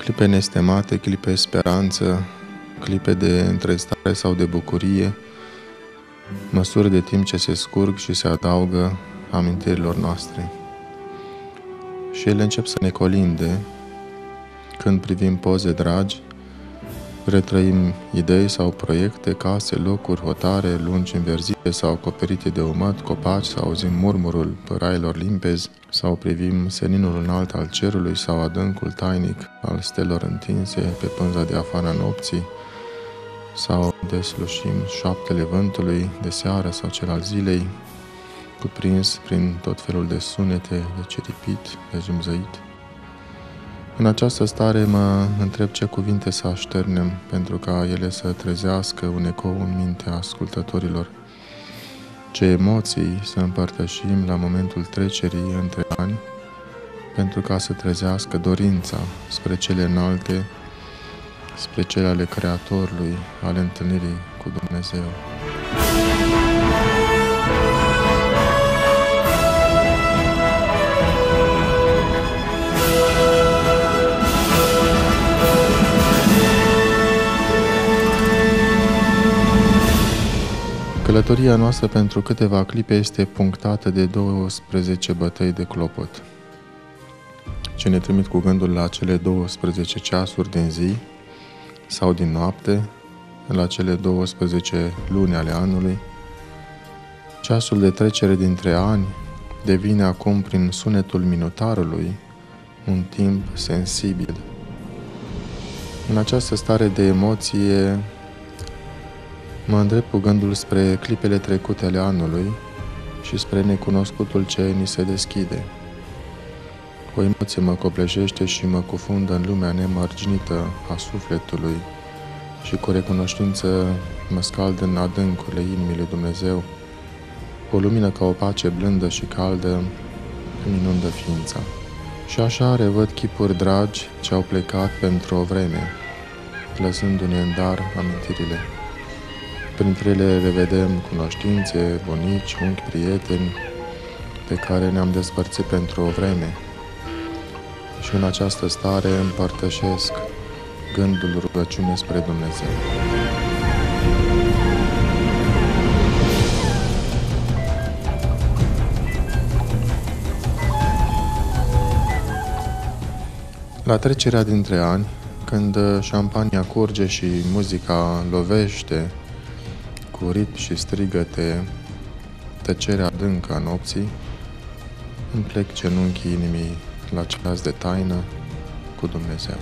Clipe nestemate, clipe speranță, clipe de întristare sau de bucurie, măsuri de timp ce se scurg și se adaugă amintirilor noastre. Și ele încep să ne colinde când privim poze dragi, retrăim idei sau proiecte, case, locuri, hotare, lungi înverzite sau acoperite de umat, copaci, sau auzim murmurul părailor limpezi, sau privim seninul înalt al cerului sau adâncul tainic al stelor întinse pe pânza diafană a nopții, sau deslușim șoaptele vântului de seară sau cel al zilei, cuprins prin tot felul de sunete, de ciripit, de zumzăit. În această stare mă întreb ce cuvinte să așternem pentru ca ele să trezească un ecou în mintea ascultătorilor, ce emoții să împărtășim la momentul trecerii între ani, pentru ca să trezească dorința spre cele înalte, spre cele ale Creatorului, ale întâlnirii cu Dumnezeu. Călătoria noastră pentru câteva clipe este punctată de 12 bătăi de clopot, ce ne trimit cu gândul la cele 12 ceasuri din zi sau din noapte, la cele 12 luni ale anului. Ceasul de trecere dintre ani devine acum, prin sunetul minutarului, un timp sensibil. În această stare de emoție mă îndrept cu gândul spre clipele trecute ale anului și spre necunoscutul ce ni se deschide. O emoție mă copleșește și mă cufundă în lumea nemărginită a sufletului și cu recunoștință mă scald în adâncurile inimii lui Dumnezeu. O lumină ca o pace blândă și caldă îmi inundă ființa. Și așa revăd chipuri dragi ce au plecat pentru o vreme, lăsându-ne în dar amintirile. Printre ele revedem cunoștințe, bunici, unchi, prieteni, pe care ne-am despărțit pentru o vreme. Și în această stare împărtășesc gândul rugăciune spre Dumnezeu. La trecerea dintre ani, când șampania curge și muzica lovește cu ritm și strigăte tăcerea adâncă a nopții, îmi plec genunchii inimii la ceas de taină cu Dumnezeu.